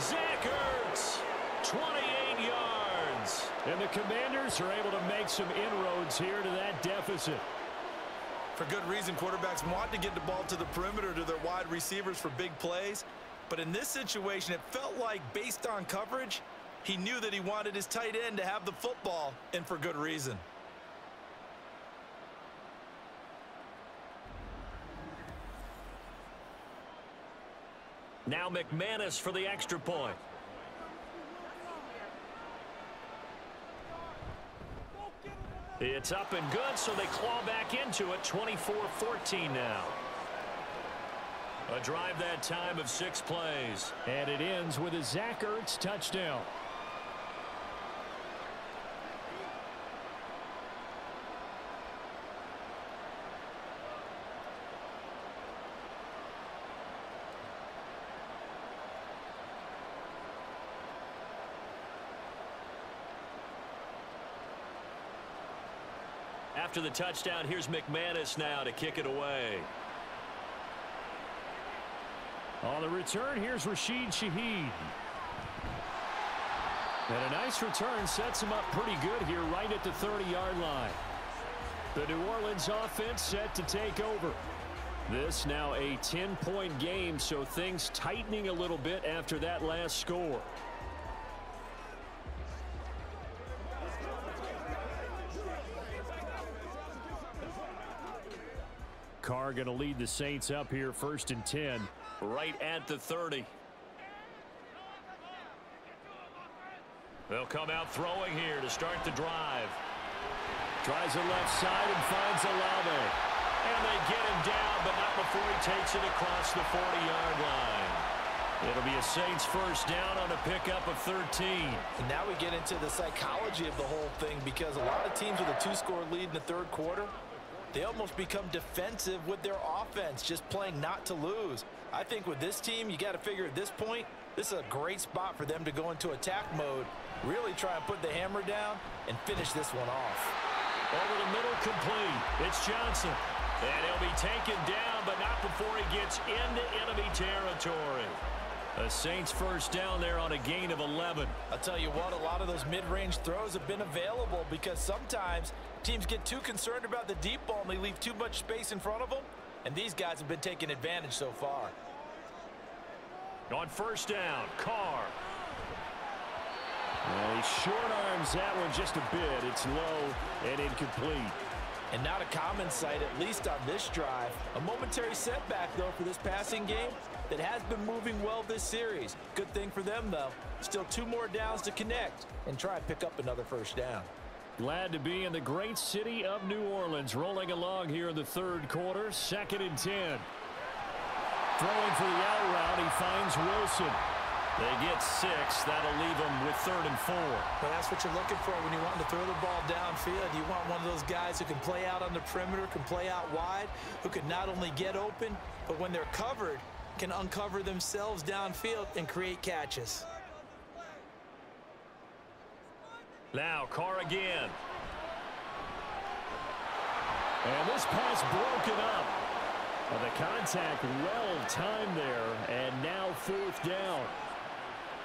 S2: Zach Ertz, 28 yards.
S4: And the Commanders are able to make some inroads here to that deficit.
S3: For good reason, quarterbacks want to get the ball to the perimeter to their wide receivers for big plays. But in this situation, it felt like based on coverage, he knew that he wanted his tight end to have the football, and for good reason.
S2: Now McManus for the extra point. It's up and good, so they claw back into it, 24-14 now. A drive that time of 6 plays.
S4: And it ends with a Zach Ertz touchdown.
S2: After the touchdown, here's McManus now to kick it away.
S4: On the return, here's Rashid Shaheed. And a nice return sets him up pretty good here right at the 30-yard line. The New Orleans offense set to take over. This now a 10-point game, so things tightening a little bit after that last score. Carr going to lead the Saints up here, 1st and 10.
S2: Right at the 30. They'll come out throwing here to start the drive.
S4: Tries the left side and finds Olave.
S2: And they get him down, but not before he takes it across the 40-yard line. It'll be a Saints first down on a pickup of 13.
S3: And now we get into the psychology of the whole thing, because a lot of teams with a 2-score lead in the third quarter, they almost become defensive with their offense, just playing not to lose. I think with this team, you got to figure at this point, this is a great spot for them to go into attack mode, really try and put the hammer down and finish this one off.
S2: Over the middle, complete. It's Johnson. And he'll be taken down, but not before he gets into enemy territory. A Saints first down there on a gain of 11.
S3: I'll tell you what, a lot of those mid-range throws have been available, because sometimes teams get too concerned about the deep ball and they leave too much space in front of them, and these guys have been taking advantage so far.
S2: On first down, Carr.
S4: Well, he short arms that one just a bit. It's low and incomplete.
S3: And not a common sight, at least on this drive. A momentary setback, though, for this passing game that has been moving well this series. Good thing for them, though. Still 2 more downs to connect and try and pick up another first down.
S4: Glad to be in the great city of New Orleans. Rolling along here in the third quarter. 2nd and 10. Throwing for the out route, he finds Wilson.
S2: They get 6. That'll leave them with 3rd and 4.
S3: Well, that's what you're looking for when you want to throw the ball downfield. You want one of those guys who can play out on the perimeter, can play out wide, who can not only get open, but when they're covered, can uncover themselves downfield and create catches.
S2: Now, Carr again.
S4: And this pass broken up. Well, the contact well timed there, and now 4th down.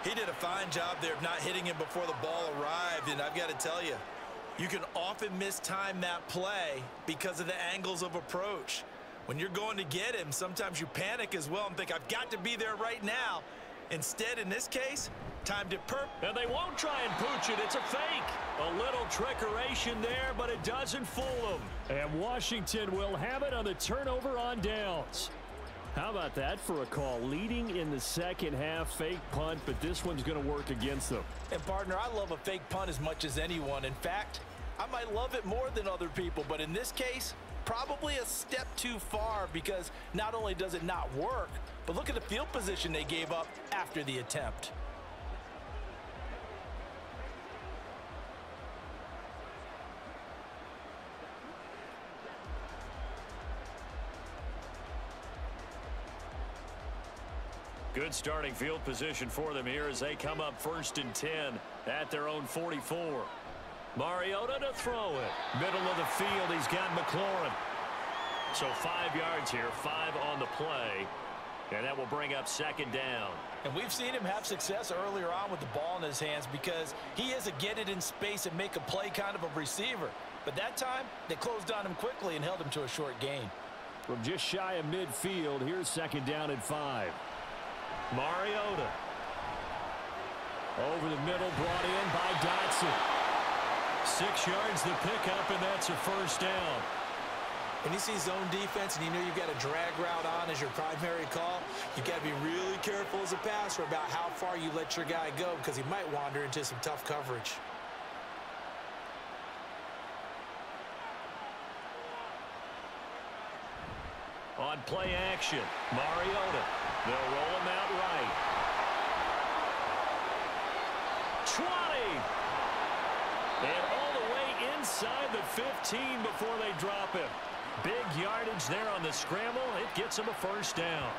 S3: He did a fine job there of not hitting him before the ball arrived, and I've got to tell you, you can often mistime that play because of the angles of approach. When you're going to get him, sometimes you panic as well and think, I've got to be there right now. Instead, in this case, timed it perfect.
S2: And they won't try and pooch it. It's a fake. A little trickeration there, but it doesn't fool them.
S4: And Washington will have it on the turnover on downs. How about that for a call? Leading in the second half, fake punt, but this one's going to work against them.
S3: And, partner, I love a fake punt as much as anyone. In fact, I might love it more than other people, but in this case, probably a step too far, because not only does it not work, but look at the field position they gave up after the attempt.
S2: Good starting field position for them here as they come up 1st and 10 at their own 44. Mariota to throw it. Middle of the field, he's got McLaurin. So 5 yards here, 5 on the play. And that will bring up 2nd down.
S3: And we've seen him have success earlier on with the ball in his hands, because he is a get it in space and make a play kind of a receiver. But that time, they closed on him quickly and held him to a short gain.
S4: From just shy of midfield, here's 2nd down and 5.
S2: Mariota.
S4: Over the middle, brought in by Dotson.
S2: 6 yards the pickup, and that's a first down.
S3: When you see zone defense and you know you've got a drag route on as your primary call, you've got to be really careful as a passer about how far you let your guy go, because he might wander into some tough coverage.
S2: On play action, Mariota. They'll roll him out right. 20! And all the way inside the 15 before they drop him. Big yardage there on the scramble. It gets him a first down.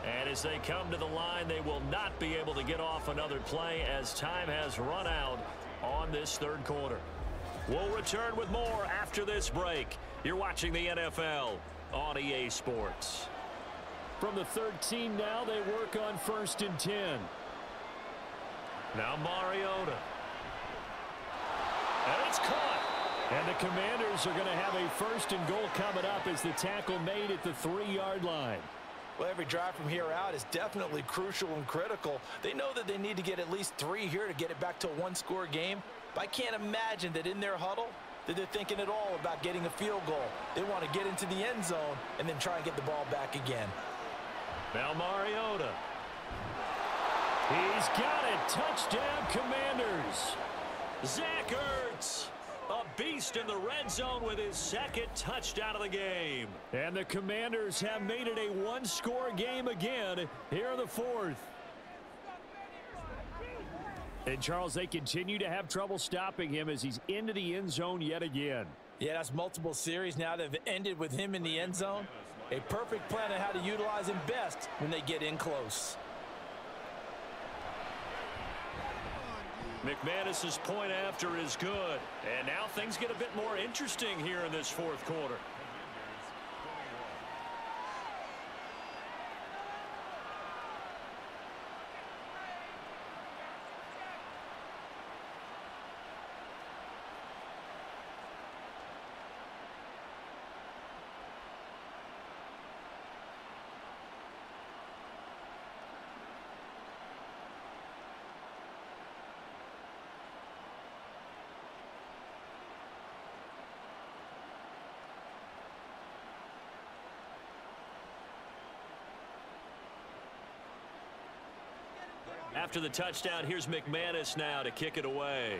S2: And as they come to the line, they will not be able to get off another play as time has run out on this third quarter. We'll return with more after this break. You're watching the NFL on EA Sports.
S4: From the 13 now, they work on 1st and 10.
S2: Now Mariota. And it's caught.
S4: And the Commanders are going to have a 1st and goal coming up as the tackle made at the 3-yard line.
S3: Well, every drive from here out is definitely crucial and critical. They know that they need to get at least 3 here to get it back to a 1-score game. But I can't imagine that in their huddle that they're thinking at all about getting a field goal. They want to get into the end zone and then try and get the ball back again.
S2: Now Mariota. He's got it. Touchdown, Commanders. Zach Ertz, a beast in the red zone with his second touchdown of the game. And the Commanders have made it a one-score game again here in the fourth. And, Charles, they continue to have trouble stopping him as he's into the end zone yet again.
S3: Yeah, that's multiple series now that have ended with him in the end zone. A perfect plan on how to utilize him best when they get in close.
S2: McManus's point after is good. And now things get a bit more interesting here in this fourth quarter. After the touchdown, here's McManus now to kick it away.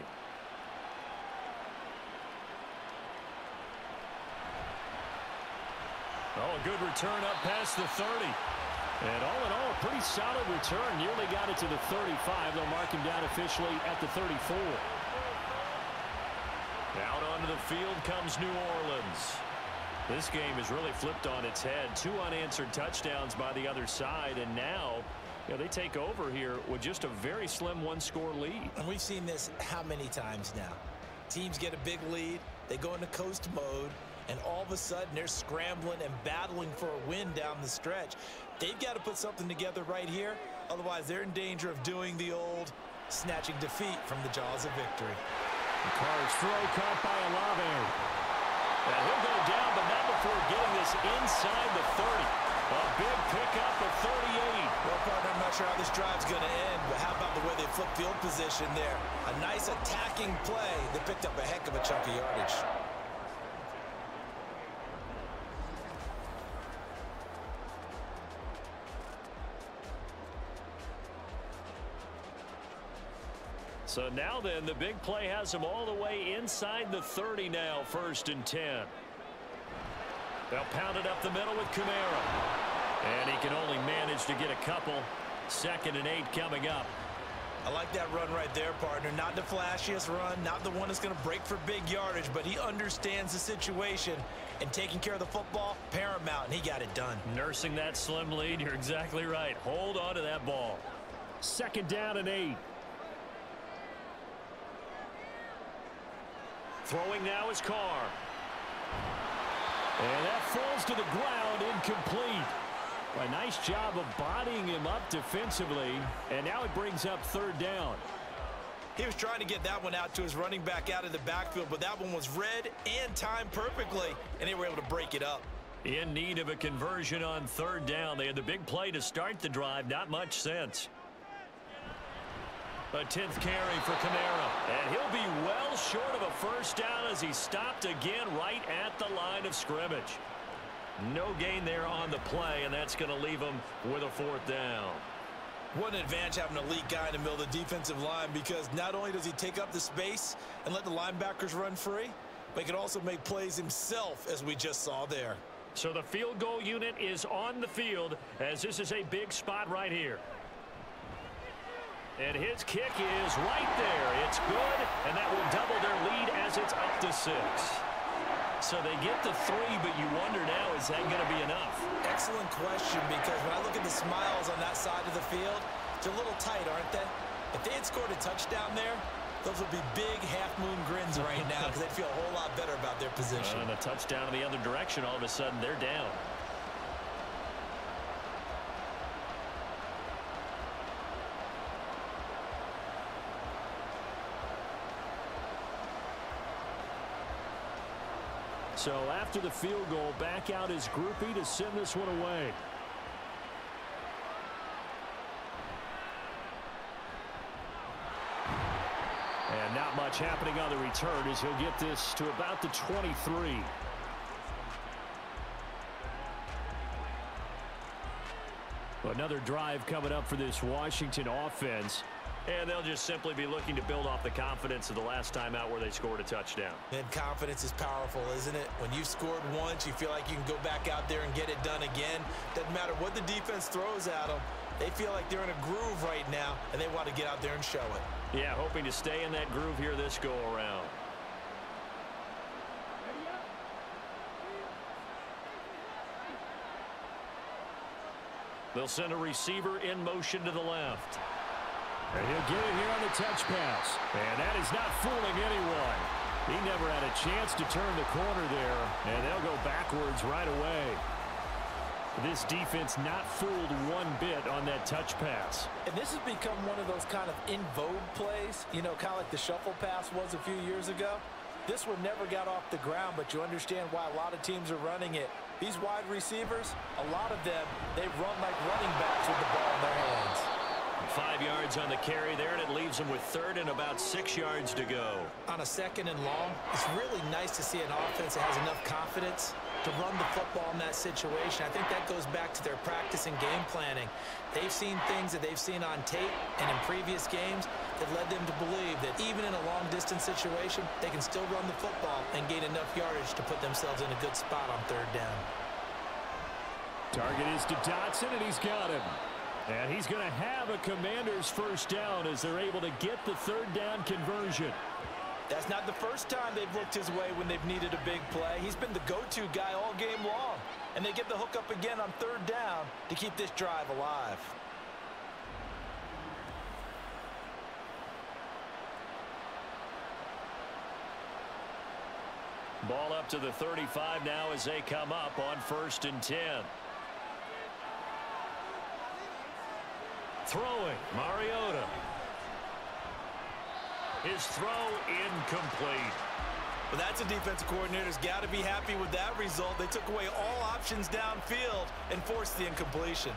S2: Oh, a good return up past the 30. And all in all, a pretty solid return. Nearly got it to the 35. They'll mark him down officially at the 34. Out onto the field comes New Orleans. This game is really flipped on its head. 2 unanswered touchdowns by the other side, and now they take over here with just a very slim one-score lead.
S3: And we've seen this how many times now? Teams get a big lead, they go into coast mode, and all of a sudden they're scrambling and battling for a win down the stretch. They've got to put something together right here, otherwise they're in danger of doing the old snatching defeat from the jaws of victory.
S2: The Cards throw caught by Olave. And he'll go down, but not before getting this inside the 30. A big pickup of 38.
S3: Well, partner, I'm not sure how this drive's going to end, but how about the way they flip field position there? A nice attacking play that picked up a heck of a chunk of yardage.
S2: So now then, the big play has him all the way inside the 30 now, 1st and 10. They'll pound it up the middle with Kamara. And he can only manage to get a couple. 2nd and 8 coming up.
S3: I like that run right there, partner. Not the flashiest run, not the one that's going to break for big yardage, but he understands the situation, and taking care of the football, paramount, and he got it done.
S2: Nursing that slim lead, you're exactly right. Hold on to that ball.
S4: 2nd down and 8.
S2: Throwing now is Carr. And that falls to the ground, incomplete. A nice job of bodying him up defensively, and now it brings up 3rd down.
S3: He was trying to get that one out to his running back out of the backfield, but that one was read and timed perfectly, and they were able to break it up.
S2: In need of a conversion on 3rd down. They had the big play to start the drive, not much sense. A 10th carry for Kamara, and he'll be well short of a 1st down as he's stopped again right at the line of scrimmage. No gain there on the play, and that's going to leave him with a 4th down.
S3: What an advantage having an elite guy in the middle of the defensive line, because not only does he take up the space and let the linebackers run free, but he can also make plays himself, as we just saw there.
S2: So the field goal unit is on the field, as this is a big spot right here. And his kick is right there. It's good, and that will double their lead as it's up to 6. So they get the 3, but you wonder now, is that going to be enough?
S3: Excellent question, because when I look at the smiles on that side of the field, they're a little tight, aren't they? If they had scored a touchdown there, those would be big half-moon grins right now, because they'd feel a whole lot better about their position.
S2: And a touchdown in the other direction, all of a sudden they're down.
S4: So after the field goal, back out his groupie to send this one away. And not much happening on the return as he'll get this to about the 23. Another drive coming up for this Washington offense.
S2: And they'll just simply be looking to build off the confidence of the last time out where they scored a touchdown.
S3: And confidence is powerful, isn't it? When you've scored once, you feel like you can go back out there and get it done again. Doesn't matter what the defense throws at them. They feel like they're in a groove right now, and they want to get out there and show it.
S2: Yeah, hoping to stay in that groove here this go-around. They'll send a receiver in motion to the left.
S4: And he'll get it here on the touch pass. And that is not fooling anyone. He never had a chance to turn the corner there, and they'll go backwards right away. This defense not fooled one bit on that touch pass.
S3: And this has become one of those kind of in vogue plays, you know, kind of like the shuffle pass was a few years ago. This one never got off the ground, but you understand why a lot of teams are running it. These wide receivers, a lot of them, they run like running backs with the ball in their hands.
S2: 5 yards on the carry there, and it leaves them with third and about 6 yards to go.
S3: On a second and long, it's really nice to see an offense that has enough confidence to run the football in that situation. I think that goes back to their practice and game planning. They've seen things that they've seen on tape and in previous games that led them to believe that even in a long-distance situation, they can still run the football and gain enough yardage to put themselves in a good spot on third down.
S4: Target is to Dotson, and he's got him. And he's going to have a Commanders first down as they're able to get the third down conversion.
S3: That's not the first time they've looked his way when they've needed a big play. He's been the go-to guy all game long. And they get the hook up again on third down to keep this drive alive.
S2: Ball up to the 35 now as they come up on 1st and 10. Throwing, Mariota. His throw incomplete.
S3: Well, that's a defensive coordinator's got to be happy with that result. They took away all options downfield and forced the incompletion.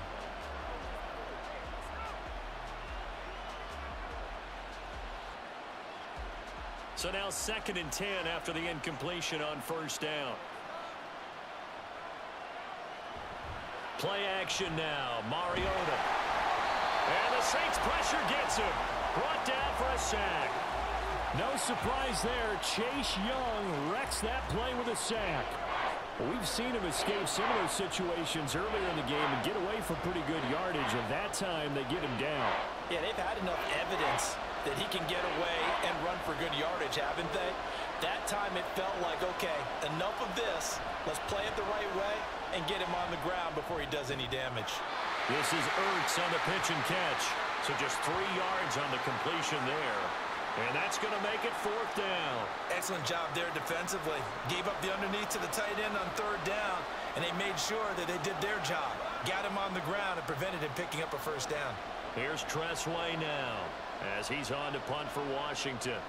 S2: So now 2nd and 10 after the incompletion on 1st down. Play action now, Mariota. And the Saints pressure gets him. Brought down for a sack.
S4: No surprise there. Chase Young wrecks that play with a sack. We've seen him escape similar situations earlier in the game and get away for pretty good yardage, and that time they get him down.
S3: Yeah, they've had enough evidence that he can get away and run for good yardage, haven't they? That time it felt like, okay, enough of this. Let's play it the right way and get him on the ground before he does any damage.
S2: This is Ertz on the pitch and catch. So just 3 yards on the completion there. And that's going to make it 4th down.
S3: Excellent job there defensively. Gave up the underneath to the tight end on 3rd down, and they made sure that they did their job. Got him on the ground and prevented him picking up a 1st down.
S2: Here's Tressway now as he's on to punt for Washington.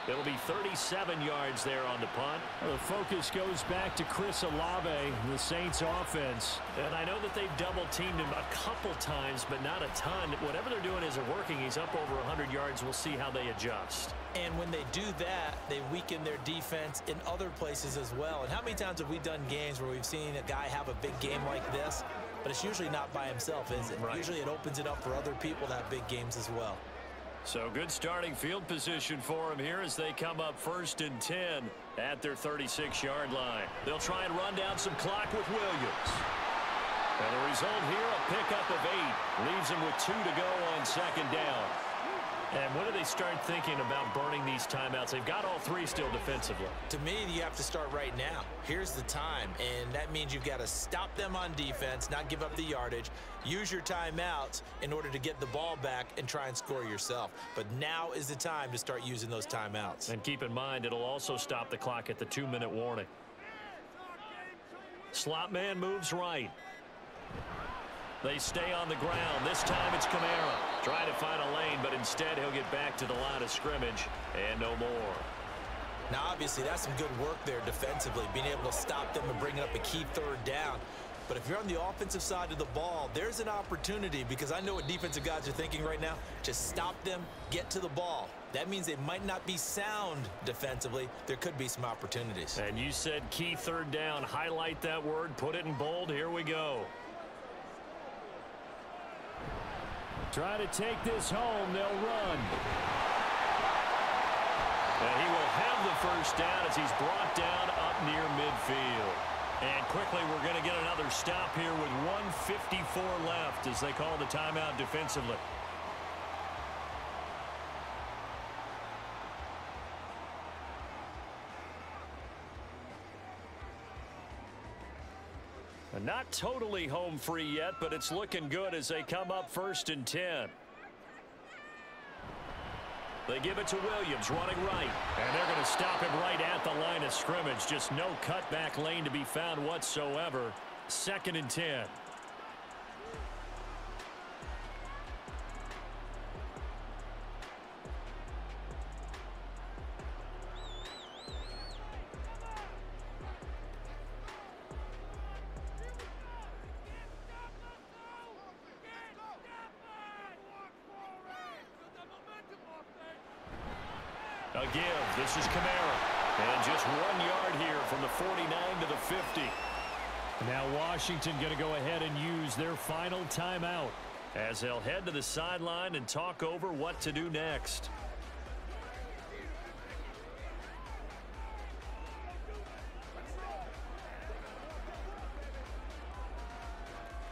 S2: It'll be 37 yards there on the punt.
S4: Well, the focus goes back to Chris Olave, the Saints offense.
S2: And I know that they've double-teamed him a couple times, but not a ton. Whatever they're doing isn't working. He's up over 100 yards. We'll see how they adjust.
S3: And when they do that, they weaken their defense in other places as well. And how many times have we done games where we've seen a guy have a big game like this? But it's usually not by himself, is it?
S2: Right. Usually
S3: it opens it up for other people to have big games as well.
S2: So good starting field position for him here as they come up 1st and 10 at their 36-yard line. They'll try and run down some clock with Williams. And the result here, a pickup of 8. Leaves them with 2 to go on 2nd down. And when do they start thinking about burning these timeouts? They've got all 3 still defensively.
S3: To me, you have to start right now. Here's the time, and that means you've got to stop them on defense, not give up the yardage, use your timeouts in order to get the ball back and try and score yourself. But now is the time to start using those timeouts.
S2: And keep in mind, it'll also stop the clock at the 2-minute warning. Slot man moves right. They stay on the ground. This time it's Kamara. Trying to find a lane, but instead he'll get back to the line of scrimmage and no more.
S3: Now, obviously, that's some good work there defensively, being able to stop them and bringing up a key 3rd down. But if you're on the offensive side of the ball, there's an opportunity, because I know what defensive guys are thinking right now. Just stop them, get to the ball. That means they might not be sound defensively. There could be some opportunities.
S2: And you said key third down. Highlight that word. Put it in bold. Here we go.
S4: Try to take this home. They'll run.
S2: And he will have the first down as he's brought down up near midfield. And quickly we're going to get another stop here with 1:54 left as they call the timeout defensively. Not totally home free yet, but it's looking good as they come up 1st and 10. They give it to Williams running right. And they're going to stop him right at the line of scrimmage. Just no cutback lane to be found whatsoever. 2nd and 10. A give. This is Kamara. And just 1 yard here from the 49 to the 50.
S4: Now Washington going to go ahead and use their final timeout
S2: as they'll head to the sideline and talk over what to do next.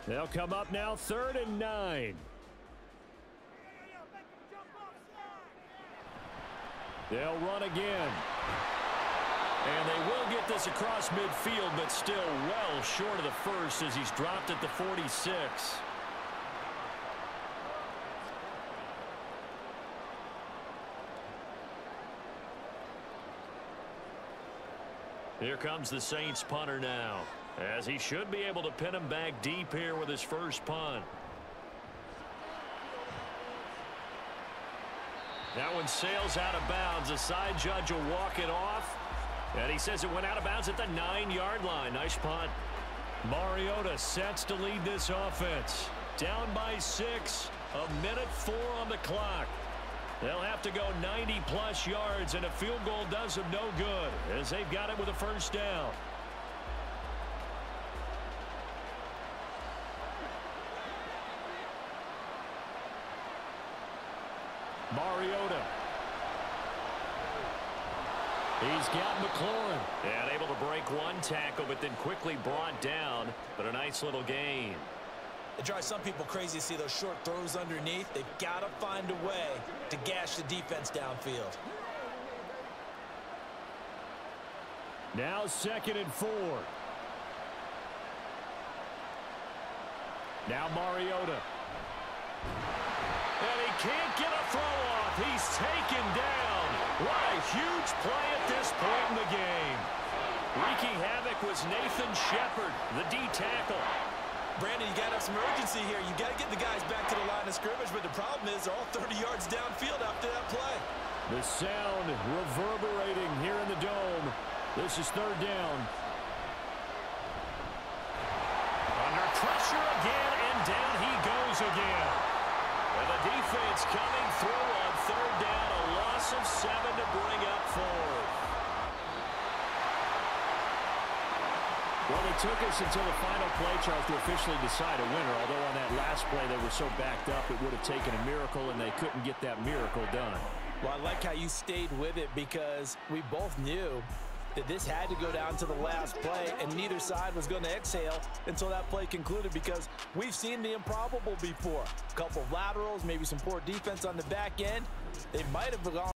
S4: They'll come up now 3rd and 9. They'll run again.
S2: And they will get this across midfield, but still well short of the first as he's dropped at the 46. Here comes the Saints punter now, as he should be able to pin him back deep here with his first punt. That one sails out of bounds. The side judge will walk it off. And he says it went out of bounds at the 9-yard line. Nice punt.
S4: Mariota sets to lead this offense.
S2: Down by 6. 1:04 on the clock. They'll have to go 90-plus yards, and a field goal does them no good as they've got it with a first down.
S4: Mariota. He's got McLaurin.
S2: And able to break one tackle, but then quickly brought down. But a nice little gain.
S3: It drives some people crazy to see those short throws underneath. They've got to find a way to gash the defense downfield.
S4: Now 2nd and 4. Now Mariota.
S2: And he can't get a throw off. He's taken down. What a huge play at this point in the game. Wreaking havoc was Nathan Shepard, the D tackle.
S3: Brandon, you got to have some urgency here. You got to get the guys back to the line of scrimmage, but the problem is they're all 30 yards downfield after that play.
S4: The sound reverberating here in the dome. This is 3rd down.
S2: Under pressure again, and down he goes again. And the defense coming through on 3rd down, a loss of 7 to bring up 4.
S4: Well, it took us until the final play, Charles, to officially decide a winner. Although on that last play they were so backed up, it would have taken a miracle, and they couldn't get that miracle done.
S3: Well, I like how you stayed with it because we both knew that this had to go down to the last play, and neither side was going to exhale until that play concluded because we've seen the improbable before. A couple of laterals, maybe some poor defense on the back end. They might have gone